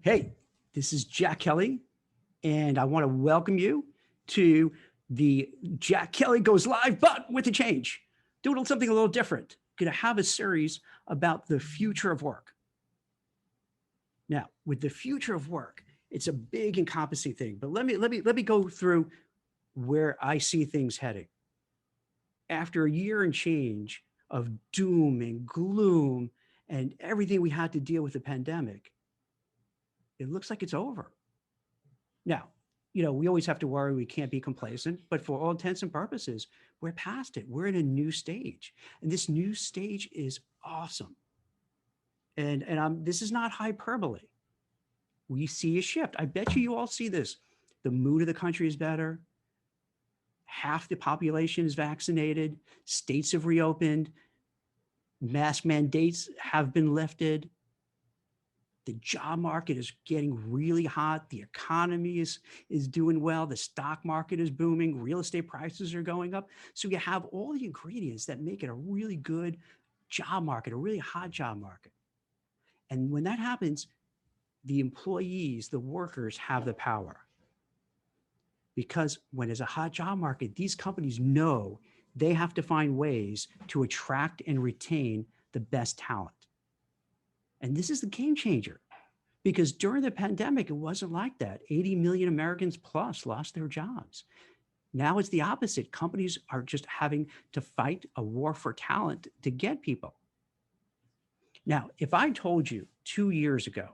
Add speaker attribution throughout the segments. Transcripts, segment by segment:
Speaker 1: Hey, this is Jack Kelly, and I want to welcome you to the Jack Kelly Goes Live, but with a change. Doing something a little different. Going to have a series about the future of work. Now, with the future of work, it's a big encompassing thing, but let me go through where I see things heading. After a year and change of doom and gloom and everything we had to deal with the pandemic, it looks like it's over. Now, we always have to worry, we can't be complacent, but for all intents and purposes, we're past it. We're in a new stage. And this new stage is awesome. And this is not hyperbole. We see a shift. I bet you all see this. The mood of the country is better. Half the population is vaccinated. States have reopened. Mask mandates have been lifted. The job market is getting really hot. The economy is doing well. The stock market is booming. Real estate prices are going up. So you have all the ingredients that make it a really good job market, a really hot job market. And when that happens, the employees, the workers have the power. Because when there's a hot job market, these companies know they have to find ways to attract and retain the best talent. And this is the game changer, because during the pandemic, it wasn't like that. 80 million Americans plus lost their jobs. Now it's the opposite. Companies are just having to fight a war for talent to get people. Now, if I told you 2 years ago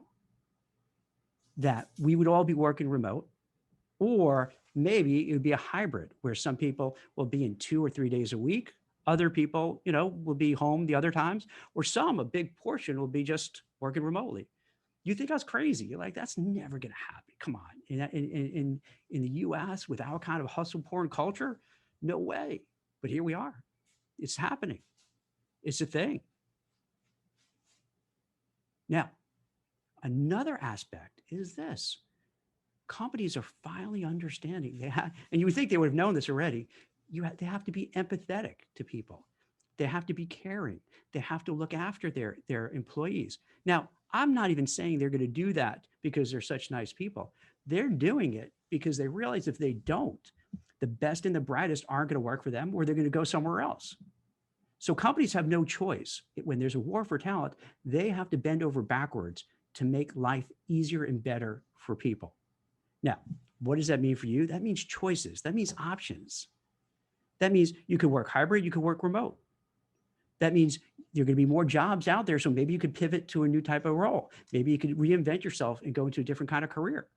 Speaker 1: that we would all be working remote, or maybe it would be a hybrid where some people will be in 2 or 3 days a week, other people, will be home the other times, or a big portion will be just working remotely. You think that's crazy? You're like, that's never going to happen. Come on. In the US, with our kind of hustle porn culture, no way. But here we are. It's happening. It's a thing. Now, another aspect is this. Companies are finally understanding. And you would think they would have known this already. They have to be empathetic to people. They have to be caring. They have to look after their employees. Now, I'm not even saying they're going to do that because they're such nice people. They're doing it because they realize if they don't, the best and the brightest aren't going to work for them, or they're going to go somewhere else. So companies have no choice. When there's a war for talent, they have to bend over backwards to make life easier and better for people. Now, what does that mean for you? That means choices. That means options. That means you could work hybrid, you could work remote. That means there are going to be more jobs out there. So maybe you could pivot to a new type of role. Maybe you could reinvent yourself and go into a different kind of career.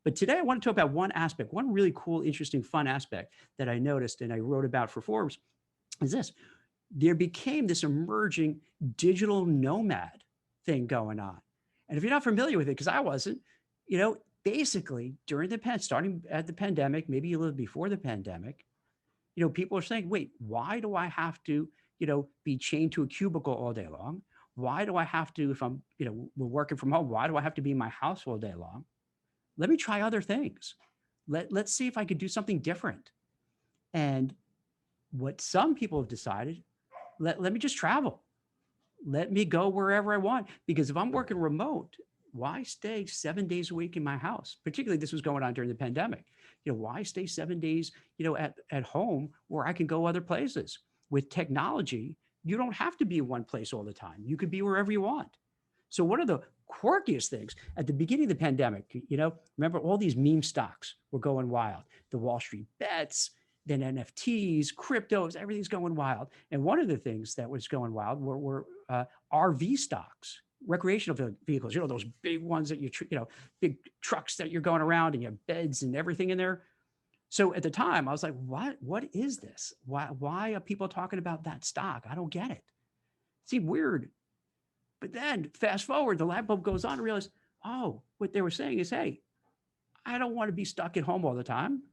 Speaker 1: But today I want to talk about one aspect, one really cool, interesting, fun aspect that I noticed and I wrote about for Forbes is this. There became this emerging digital nomad thing going on. And if you're not familiar with it, because I wasn't, basically starting at the pandemic, maybe a little before the pandemic, people are saying, wait, why do I have to, be chained to a cubicle all day long? Why do I have to, if I'm, we're working from home, why do I have to be in my house all day long? Let me try other things. Let's see if I could do something different. And what some people have decided, let me just travel. Let me go wherever I want. Because if I'm working remote, why stay 7 days a week in my house? Particularly this was going on during the pandemic. Why stay 7 days, at home where I can go other places? With technology, you don't have to be in one place all the time. You could be wherever you want. So one of the quirkiest things at the beginning of the pandemic, remember all these meme stocks were going wild. The Wall Street bets, then NFTs, cryptos, everything's going wild. And one of the things that was going wild were RV stocks, recreational vehicles, those big ones that big trucks that you're going around and you have beds and everything in there. So at the time I was like, what is this? Why are people talking about that stock? I don't get it. It seemed weird. But then fast forward, the light bulb goes on and realize, what they were saying is, hey, I don't want to be stuck at home all the time.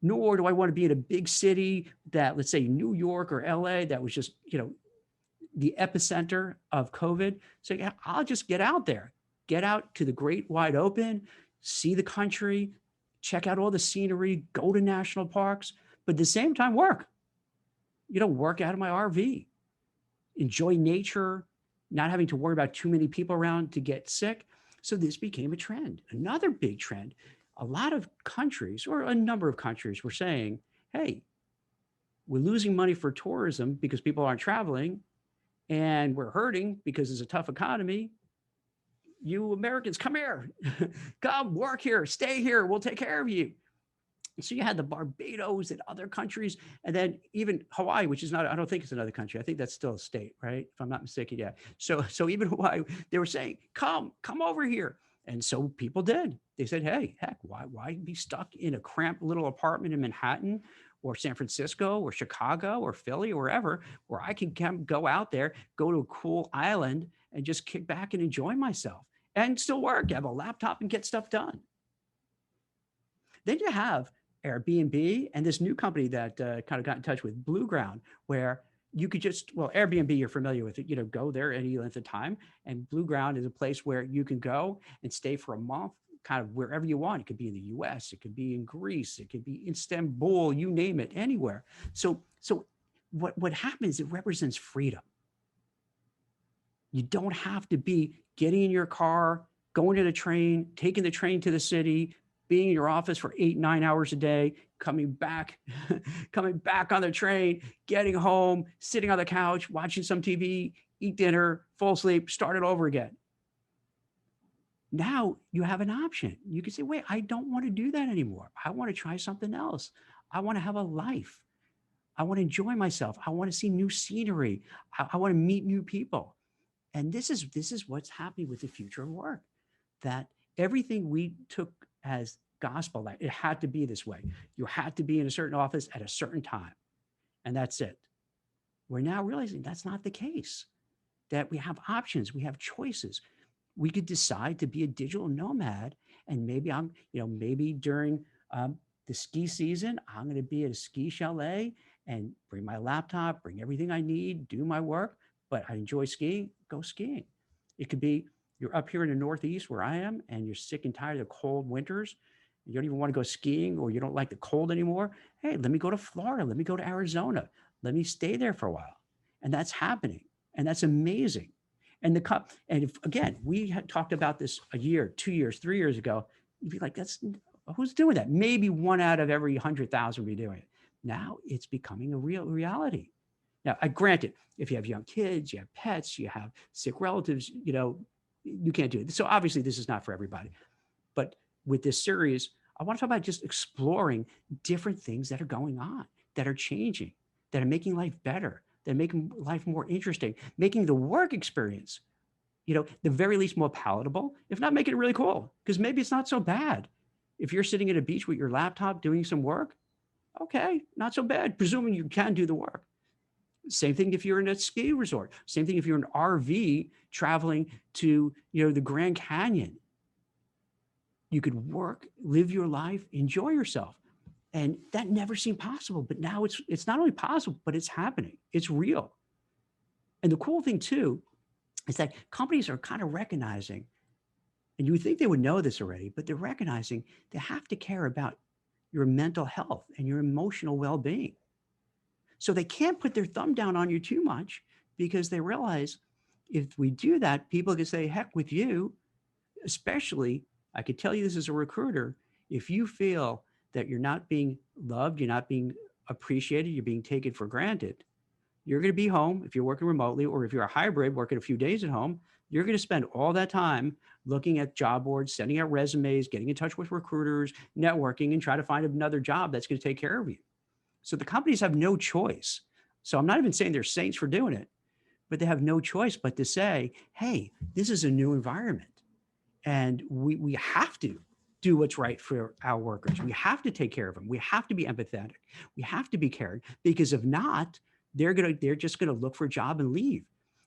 Speaker 1: Nor do I want to be in a big city that, let's say New York or LA, that was just, the epicenter of COVID. So yeah, I'll just get out there, get out to the great wide open, see the country, check out all the scenery, go to national parks, but at the same time work. Work out of my RV, enjoy nature, not having to worry about too many people around to get sick. So this became a trend. Another big trend. A lot of countries, or a number of countries, were saying, hey, we're losing money for tourism because people aren't traveling, and we're hurting because it's a tough economy. You Americans, come here, come work here, stay here, we'll take care of you. So you had the Barbados and other countries, and then even Hawaii, which is not, I don't think it's another country. I think that's still a state, right? If I'm not mistaken. Yeah. So even Hawaii, they were saying, come over here. And so people did. They said, hey, heck, why be stuck in a cramped little apartment in Manhattan or San Francisco or Chicago or Philly or wherever, where I can go out there, go to a cool island and just kick back and enjoy myself and still work, have a laptop and get stuff done. Then you have Airbnb and this new company that kind of got in touch with Blue Ground, where you could just, well, Airbnb, you're familiar with it, go there any length of time. And Blue Ground is a place where you can go and stay for a month, kind of wherever you want. It could be in the US, it could be in Greece, it could be in Istanbul, you name it, anywhere. So what happens, it represents freedom. You don't have to be getting in your car, going to the train, taking the train to the city, being in your office for 8-9 hours a day, coming back on the train, getting home, sitting on the couch, watching some TV, eat dinner, fall asleep, start it over again. Now you have an option. You can say, wait, I don't want to do that anymore. I want to try something else. I want to have a life. I want to enjoy myself. I want to see new scenery. I want to meet new people. And this is what's happening with the future of work, that everything we took as gospel, that it had to be this way. You had to be in a certain office at a certain time, and that's it. We're now realizing that's not the case, that we have options, we have choices. We could decide to be a digital nomad, and maybe maybe during the ski season, I'm going to be at a ski chalet and bring my laptop, bring everything I need, do my work, but I enjoy skiing, go skiing. It could be you're up here in the Northeast where I am, and you're sick and tired of the cold winters. You don't even want to go skiing, or you don't like the cold anymore. Hey, let me go to Florida. Let me go to Arizona. Let me stay there for a while. And that's happening. And that's amazing. And again, we had talked about this a year, 2 years, 3 years ago. You'd be like, who's doing that? Maybe 1 out of every 100,000 will be doing it. Now it's becoming a real reality. Now, granted, if you have young kids, you have pets, you have sick relatives, you can't do it. So obviously this is not for everybody. But with this series, I want to talk about just exploring different things that are going on, that are changing, that are making life better, that are making life more interesting, making the work experience, the very least more palatable, if not making it really cool, because maybe it's not so bad. If you're sitting at a beach with your laptop doing some work, okay, not so bad, presuming you can do the work. Same thing if you're in a ski resort. Same thing if you're in an RV traveling to, the Grand Canyon. You could work, live your life, enjoy yourself. And that never seemed possible. But now it's not only possible, but it's happening. It's real. And the cool thing too, is that companies are kind of recognizing, and you would think they would know this already, but they're recognizing they have to care about your mental health and your emotional well-being. So they can't put their thumb down on you too much, because they realize if we do that, people can say, heck with you. Especially, I could tell you this as a recruiter, if you feel that you're not being loved, you're not being appreciated, you're being taken for granted, you're going to be home if you're working remotely, or if you're a hybrid working a few days at home, you're going to spend all that time looking at job boards, sending out resumes, getting in touch with recruiters, networking, and try to find another job that's going to take care of you. So the companies have no choice. So I'm not even saying they're saints for doing it, but they have no choice but to say, hey, this is a new environment. And we have to do what's right for our workers. We have to take care of them. We have to be empathetic. We have to be cared, because if not, they're just gonna look for a job and leave.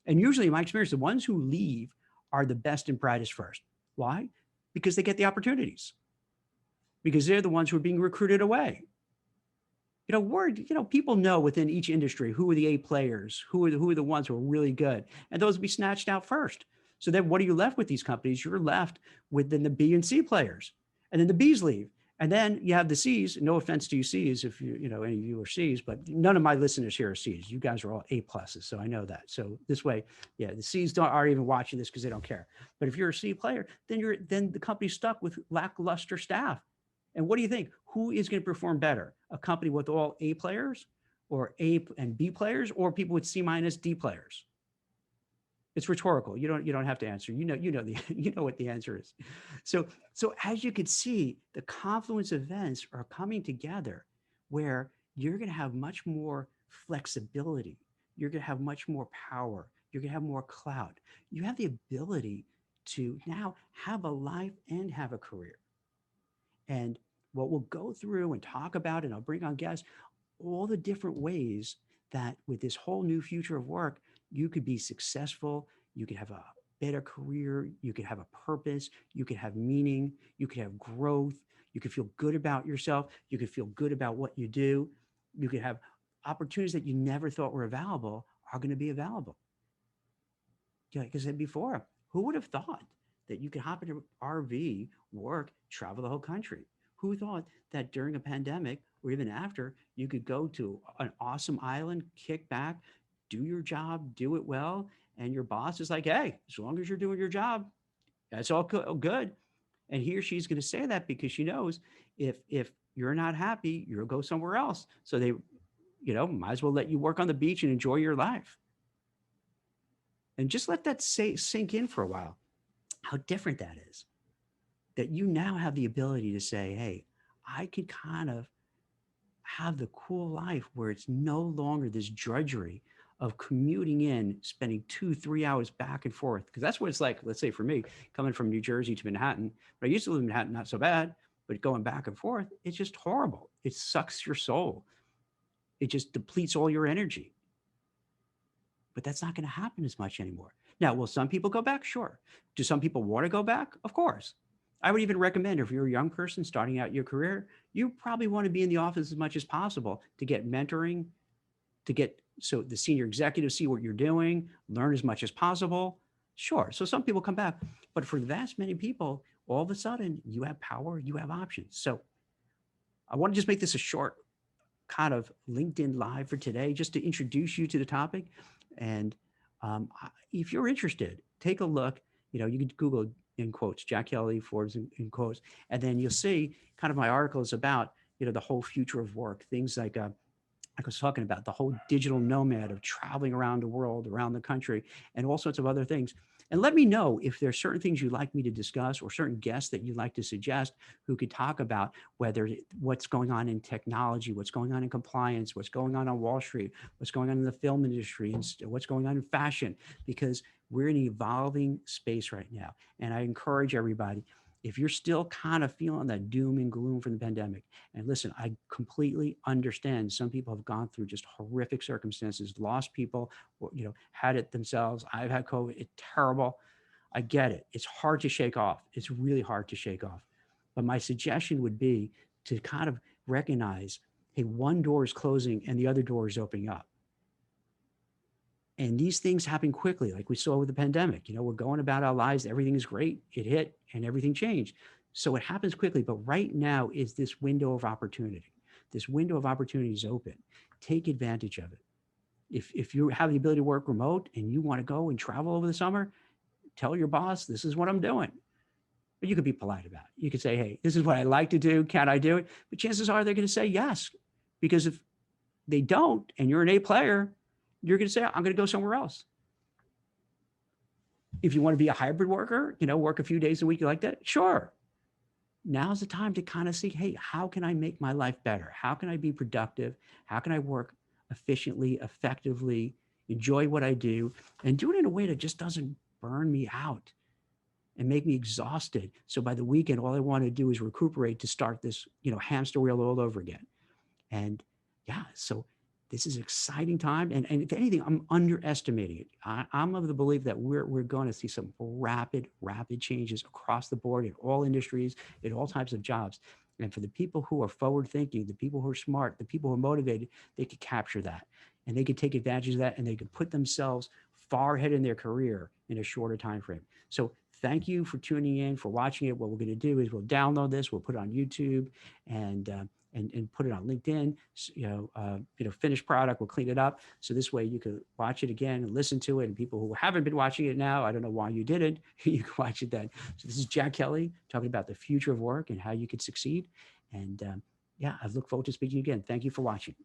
Speaker 1: And usually, in my experience, the ones who leave are the best and brightest first. Why? Because they get the opportunities. Because they're the ones who are being recruited away. People know within each industry who are the A players, who are the ones who are really good, and those will be snatched out first. So then what are you left with these companies? You're left with then the B and C players, and then the Bs leave, And then you have the C's. No offense to you C's, if you know any of you are C's, but none of my listeners here are C's. You guys are all A pluses, so I know that. So this way, yeah, the C's aren't even watching this because they don't care. But if you're a C player, then the company's stuck with lackluster staff. And what do you think? Who is going to perform better? A company with all A players, or A and B players, or people with C minus D players? It's rhetorical. You don't have to answer. You know what the answer is. So so as you can see, the confluence events are coming together where you're going to have much more flexibility. You're going to have much more power. You're going to have more clout. You have the ability to now have a life and have a career. And what we'll go through and talk about, and I'll bring on guests, all the different ways that with this whole new future of work, you could be successful, you could have a better career, you could have a purpose, you could have meaning, you could have growth, you could feel good about yourself, you could feel good about what you do, you could have opportunities that you never thought were available are going to be available. Yeah, like I said before, who would have thought that you could hop in an RV, work, travel the whole country? Who thought that during a pandemic or even after, you could go to an awesome island, kick back, do your job, do it well, and your boss is like, hey, as long as you're doing your job, that's all good. And he or she's going to say that because she knows if you're not happy, you'll go somewhere else. So they, might as well let you work on the beach and enjoy your life. And just let that sink in for a while, how different that is. That you now have the ability to say, hey, I could kind of have the cool life where it's no longer this drudgery of commuting in, spending 2, 3 hours back and forth. Because that's what it's like, let's say for me, coming from New Jersey to Manhattan. But I used to live in Manhattan, not so bad, but going back and forth, it's just horrible. It sucks your soul. It just depletes all your energy. But that's not going to happen as much anymore. Now, will some people go back? Sure. Do some people want to go back? Of course. I would even recommend if you're a young person starting out your career, you probably want to be in the office as much as possible to get mentoring, to get so the senior executives see what you're doing, learn as much as possible. Sure. So some people come back, but for the vast many people, all of a sudden you have power, you have options. So I want to just make this a short kind of LinkedIn live for today, just to introduce you to the topic. And if you're interested, take a look. You can Google in quotes Jack Kelly Forbes in quotes, and then you'll see kind of my articles about the whole future of work, things like I was talking about the whole digital nomad of traveling around the world, around the country, and all sorts of other things. And let me know if there's certain things you'd like me to discuss or certain guests that you'd like to suggest who could talk about whether what's going on in technology, what's going on in compliance, what's going on Wall Street, what's going on in the film industry, and what's going on in fashion, because we're in an evolving space right now. And I encourage everybody, if you're still kind of feeling that doom and gloom from the pandemic, and listen, I completely understand some people have gone through just horrific circumstances, lost people, or, had it themselves. I've had COVID. It's terrible. I get it. It's hard to shake off. It's really hard to shake off. But my suggestion would be to kind of recognize, hey, one door is closing and the other door is opening up. And these things happen quickly, like we saw with the pandemic. We're going about our lives, everything is great, it hit, and everything changed. So it happens quickly, but right now is this window of opportunity. This window of opportunity is open. Take advantage of it. If you have the ability to work remote and you want to go and travel over the summer, tell your boss, this is what I'm doing. But you could be polite about it. You could say, hey, this is what I like to do. Can I do it? But chances are they're going to say yes. Because if they don't, and you're an A player, you're going to say, I'm going to go somewhere else. If you want to be a hybrid worker, work a few days a week like that, sure. Now's the time to kind of see, hey, how can I make my life better? How can I be productive? How can I work efficiently, effectively, enjoy what I do, and do it in a way that just doesn't burn me out and make me exhausted. So by the weekend, all I want to do is recuperate to start this, hamster wheel all over again. And yeah, so this is an exciting time. And if anything, I'm underestimating it. I'm of the belief that we're going to see some rapid changes across the board in all industries, in all types of jobs. And for the people who are forward thinking, the people who are smart, the people who are motivated, they could capture that and they could take advantage of that and they could put themselves far ahead in their career in a shorter time frame. So thank you for tuning in, for watching it. What we're going to do is we'll download this, we'll put it on YouTube, and put it on LinkedIn. Finished product, we'll clean it up. So this way you can watch it again and listen to it. And people who haven't been watching it now, I don't know why you didn't, you can watch it then. So this is Jack Kelly talking about the future of work and how you can succeed. And yeah, I look forward to speaking again. Thank you for watching.